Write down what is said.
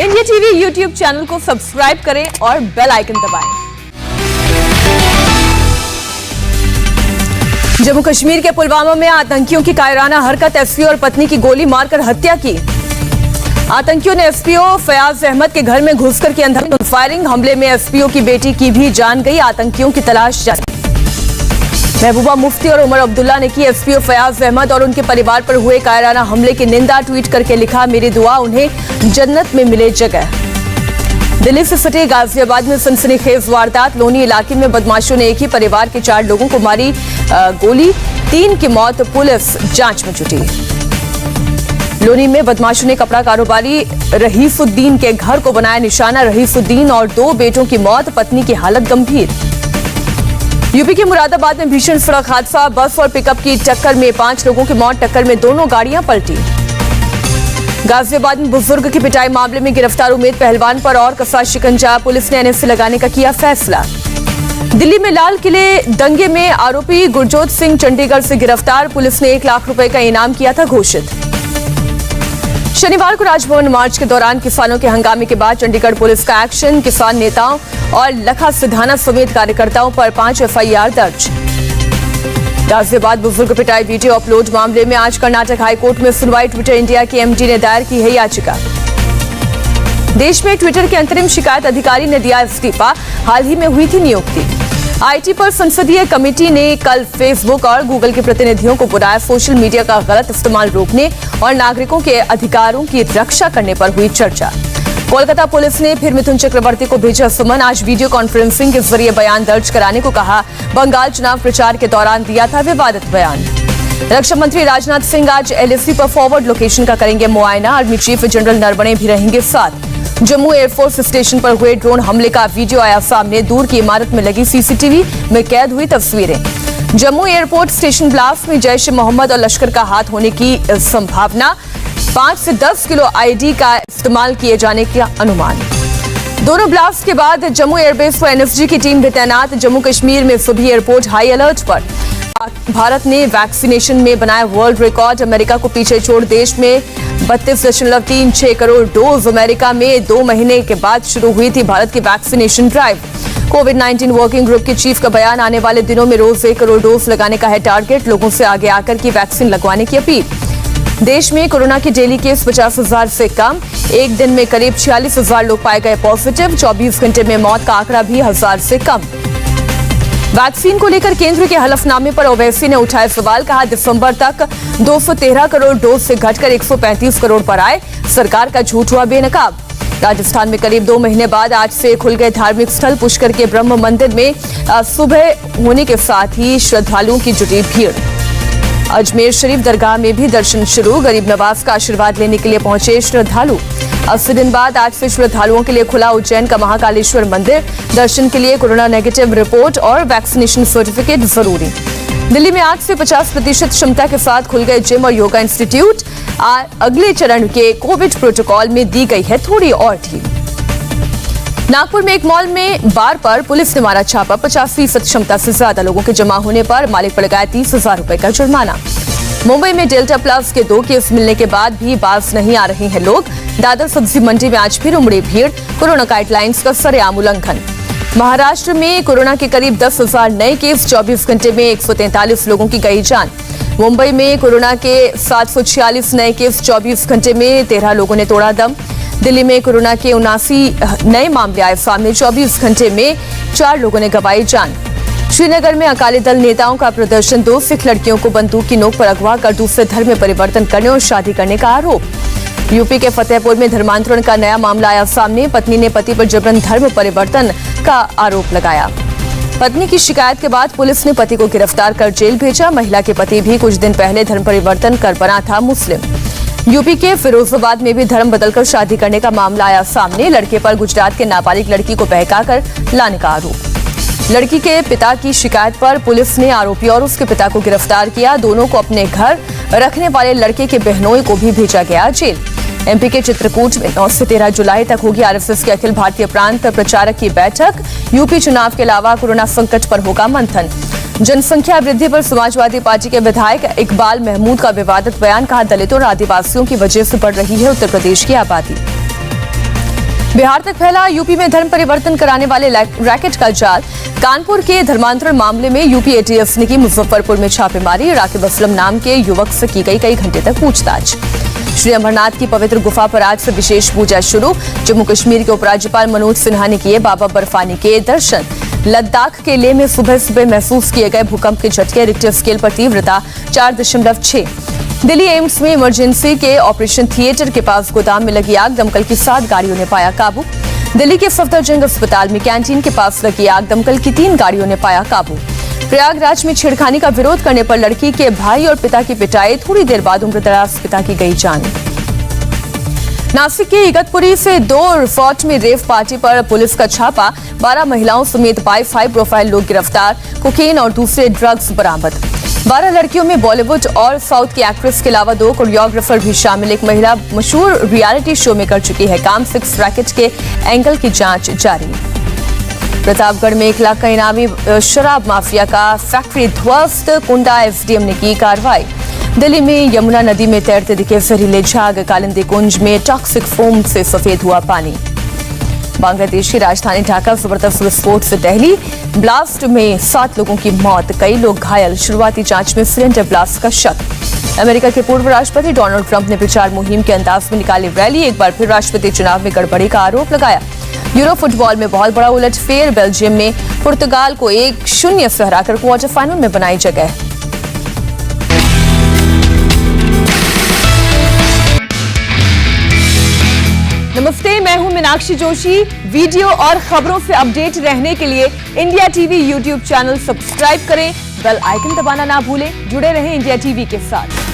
India TV YouTube channel को subscribe करें और बेल आइकन दबाएं। जम्मू कश्मीर के पुलवामा में आतंकियों की कायराना हरकत, एसपी और पत्नी की गोली मारकर हत्या की। आतंकियों ने एसपीओ फयाज अहमद के घर में घुसकर की अंधाधुंध फायरिंग। हमले में एसपीओ की बेटी की भी जान गई। आतंकियों की तलाश जारी। महबूबा मुफ्ती और उमर अब्दुल्ला ने की एसपीओ फयाज अहमद और उनके परिवार पर हुए कायराना हमले की निंदा। ट्वीट करके लिखा, मेरी दुआ उन्हें जन्नत में मिले जगह। दिल्ली से सटे गाजियाबाद में सनसनीखेज वारदात। लोनी इलाके में बदमाशों ने एक ही परिवार के 4 लोगों को मारी गोली, 3 की मौत। पुलिस जांच में जुटी। लोनी में बदमाशों ने कपड़ा कारोबारी रहीसुद्दीन के घर को बनाया निशाना। रहीसुद्दीन और 2 बेटों की मौत, पत्नी की हालत गंभीर। यूपी के मुरादाबाद में भीषण सड़क हादसा। बस और पिकअप की टक्कर में 5 लोगों की मौत। टक्कर में दोनों गाड़ियां पलटी। गाजियाबाद में बुजुर्ग की पिटाई मामले में गिरफ्तार उमेद पहलवान पर और कसा शिकंजा। पुलिस ने एनएसए लगाने का किया फैसला। दिल्ली में लाल किले दंगे में आरोपी गुरजोत सिंह चंडीगढ़ से गिरफ्तार। पुलिस ने 1 लाख रुपए का इनाम किया था घोषित। शनिवार को राजभवन मार्च के दौरान किसानों के हंगामे के बाद चंडीगढ़ पुलिस का एक्शन। किसान नेताओं और लखा सिधाना समेत कार्यकर्ताओं पर 5 एफआईआर दर्ज। गाजियाबाद बुजुर्ग पिटाई वीडियो अपलोड मामले में आज कर्नाटक हाईकोर्ट में सुनवाई। ट्विटर इंडिया के एमडी ने दायर की है याचिका। देश में ट्विटर के अंतरिम शिकायत अधिकारी ने दिया इस्तीफा। हाल ही में हुई थी नियुक्ति। आईटी पर संसदीय कमेटी ने कल फेसबुक और गूगल के प्रतिनिधियों को बुलाया। सोशल मीडिया का गलत इस्तेमाल रोकने और नागरिकों के अधिकारों की रक्षा करने पर हुई चर्चा। कोलकाता पुलिस ने फिर मिथुन चक्रवर्ती को भेजा समन। आज वीडियो कॉन्फ्रेंसिंग के जरिए बयान दर्ज कराने को कहा। बंगाल चुनाव प्रचार के दौरान दिया था विवादित बयान। रक्षा मंत्री राजनाथ सिंह आज एलएसी पर फॉरवर्ड लोकेशन का करेंगे मुआयना। आर्मी चीफ जनरल नरवणे भी रहेंगे साथ। जम्मू एयरफोर्स स्टेशन पर हुए ड्रोन हमले का वीडियो आया सामने। दूर की इमारत में लगी सीसीटीवी में कैद हुई तस्वीरें। जम्मू एयरपोर्ट स्टेशन ब्लास्ट में जैश ए मोहम्मद और लश्कर का हाथ होने की संभावना। 5 से 10 किलो आईडी का इस्तेमाल किए जाने का अनुमान। दोनों ब्लास्ट के बाद जम्मू एयरबेस पर एनएसजी की टीम भी तैनात। जम्मू कश्मीर में सभी एयरपोर्ट हाई अलर्ट पर। भारत ने वैक्सीनेशन में बनाया वर्ल्ड रिकॉर्ड। अमेरिका को पीछे छोड़ देश में 32.36 करोड़ डोज। अमेरिका में 2 महीने के बाद शुरू हुई थी भारत की वैक्सीनेशन ड्राइव। कोविड-19 वर्किंग ग्रुप के चीफ का बयान, आने वाले दिनों में रोज 1 करोड़ डोज लगाने का है टारगेट। लोगों से आगे आकर की वैक्सीन लगवाने की अपील। देश में कोरोना के डेली केस 50,000 से कम। एक दिन में करीब 46,000 लोग पाए गए पॉजिटिव। 24 घंटे में मौत का आंकड़ा भी 1000 से कम। वैक्सीन को लेकर केंद्र के हलफनामे पर ओवैसी ने उठाया सवाल। कहा, दिसंबर तक 213 करोड़ डोज से घटकर 135 करोड़ पर आए। सरकार का झूठ हुआ बेनकाब। राजस्थान में करीब 2 महीने बाद आज से खुल गए धार्मिक स्थल। पुष्कर के ब्रह्म मंदिर में सुबह होने के साथ ही श्रद्धालुओं की जुटी भीड़। अजमेर शरीफ दरगाह में भी दर्शन शुरू। गरीब नवाज का आशीर्वाद लेने के लिए पहुंचे श्रद्धालु। 80 दिन बाद आज से श्रद्धालुओं के लिए खुला उज्जैन का महाकालेश्वर मंदिर। दर्शन के लिए कोरोना नेगेटिव रिपोर्ट और वैक्सीनेशन सर्टिफिकेट जरूरी। दिल्ली में आज से 50% क्षमता के साथ खुल गए जिम और योगा इंस्टीट्यूट। अगले चरण के कोविड प्रोटोकॉल में दी गई है थोड़ी और ढील। नागपुर में एक मॉल में बार पर पुलिस ने मारा छापा। 50% क्षमता से ज्यादा लोगों के जमा होने पर मालिक पर लगाया 30,000 रुपए का जुर्माना। मुंबई में डेल्टा प्लस के 2 केस मिलने के बाद भी बाज नहीं आ रहे हैं लोग। दादर सब्जी मंडी में आज फिर उमड़ी भीड़। कोरोना गाइडलाइंस का सरेआम उल्लंघन। महाराष्ट्र में कोरोना के करीब 10,000 नए केस। 24 घंटे में 143 लोगों की गई जान। मुंबई में कोरोना के 746 नए केस। 24 घंटे में 13 लोगों ने तोड़ा दम। दिल्ली में कोरोना के 79 नए मामले आए सामने। 24 घंटे में 4 लोगों ने गंवाई जान। श्रीनगर में अकाली दल नेताओं का प्रदर्शन। 2 सिख लड़कियों को बंदूक की नोक पर अगवा कर दूसरे धर्म में परिवर्तन करने और शादी करने का आरोप। यूपी के फतेहपुर में धर्मांतरण का नया मामला आया सामने। पत्नी ने पति पर जबरन धर्म परिवर्तन का आरोप लगाया। पत्नी की शिकायत के बाद पुलिस ने पति को गिरफ्तार कर जेल भेजा। महिला के पति भी कुछ दिन पहले धर्म परिवर्तन कर बना था मुस्लिम। यूपी के फिरोजाबाद में भी धर्म बदलकर शादी करने का मामला आया सामने। लड़के पर गुजरात के नाबालिग लड़की को बहकाकर लाने का आरोप। लड़की के पिता की शिकायत पर पुलिस ने आरोपी और उसके पिता को गिरफ्तार किया। दोनों को अपने घर रखने वाले लड़के के बहनोई को भी भेजा गया जेल। एमपी के चित्रकूट में 9 से 13 जुलाई तक होगी आरएसएस के अखिल भारतीय प्रांत प्रचारक की बैठक। यूपी चुनाव के अलावा कोरोना संकट पर होगा मंथन। जनसंख्या वृद्धि पर समाजवादी पार्टी के विधायक इकबाल महमूद का विवादित बयान। कहा, दलितों और आदिवासियों की वजह से बढ़ रही है उत्तर प्रदेश की आबादी। बिहार तक फैला यूपी में धर्म परिवर्तन कराने वाले रैकेट का जाल। कानपुर के धर्मांतरण मामले में यूपी एटीएस ने की मुजफ्फरपुर में छापेमारी। राकिब असलम नाम के युवक से की गई कई घंटे तक पूछताछ। श्री अमरनाथ की पवित्र गुफा पर आज से विशेष पूजा शुरू। जम्मू कश्मीर के उपराज्यपाल मनोज सिन्हा ने किए बाबा बर्फानी के दर्शन। लद्दाख के लेह में सुबह सुबह महसूस किए गए भूकंप के झटके। रिक्टर स्केल पर तीव्रता 4.6। दिल्ली एम्स में इमरजेंसी के ऑपरेशन थिएटर के पास गोदाम में लगी आग। दमकल की 7 गाड़ियों ने पाया काबू। दिल्ली के सफदरजंग अस्पताल में कैंटीन के पास लगी आग। दमकल की 3 गाड़ियों ने पाया काबू। प्रयागराज में छेड़खानी का विरोध करने पर लड़की के भाई और पिता की पिटाई। थोड़ी देर बाद उम्रदराज पिता की गई जान। नासिक के इगतपुरी से 2 रिसोर्ट में रेव पार्टी पर पुलिस का छापा। 12 महिलाओं समेत 22 हाई प्रोफाइल लोग गिरफ्तार। कोकेन और दूसरे ड्रग्स बरामद। 12 लड़कियों में बॉलीवुड और साउथ की एक्ट्रेस के अलावा 2 कोरियोग्राफर भी शामिल। एक महिला मशहूर रियलिटी शो में कर चुकी है काम। 6 रैकेट के एंगल की जांच जारी। प्रतापगढ़ में 1 लाख का इनामी शराब माफिया का फैक्ट्री ध्वस्त। कुंडा एसडीएम ने की कार्रवाई। दिल्ली में यमुना नदी में तैरते दिखे जहरीले झाग। कालिंदी कुंज में टॉक्सिक फोम से सफेद हुआ पानी। बांग्लादेश की राजधानी ढाका जबरदस्त विस्फोट से दहली। ब्लास्ट में 7 लोगों की मौत, कई लोग घायल। शुरुआती जांच में सिलेंडर ब्लास्ट का शक। अमेरिका के पूर्व राष्ट्रपति डोनाल्ड ट्रंप ने प्रचार मुहिम के अंदाज में निकाली रैली। एक बार फिर राष्ट्रपति चुनाव में गड़बड़ी का आरोप लगाया। यूरो फुटबॉल में बहुत बड़ा उलटफेर। बेल्जियम में पुर्तगाल को 1-0 से हराकर क्वार्टर फाइनल में बनाई जगह। नमस्ते, मैं हूं मीनाक्षी जोशी। वीडियो और खबरों से अपडेट रहने के लिए India TV YouTube channel subscribe करें। बेल आइकन दबाना ना भूलें। जुड़े रहें इंडिया टीवी के साथ।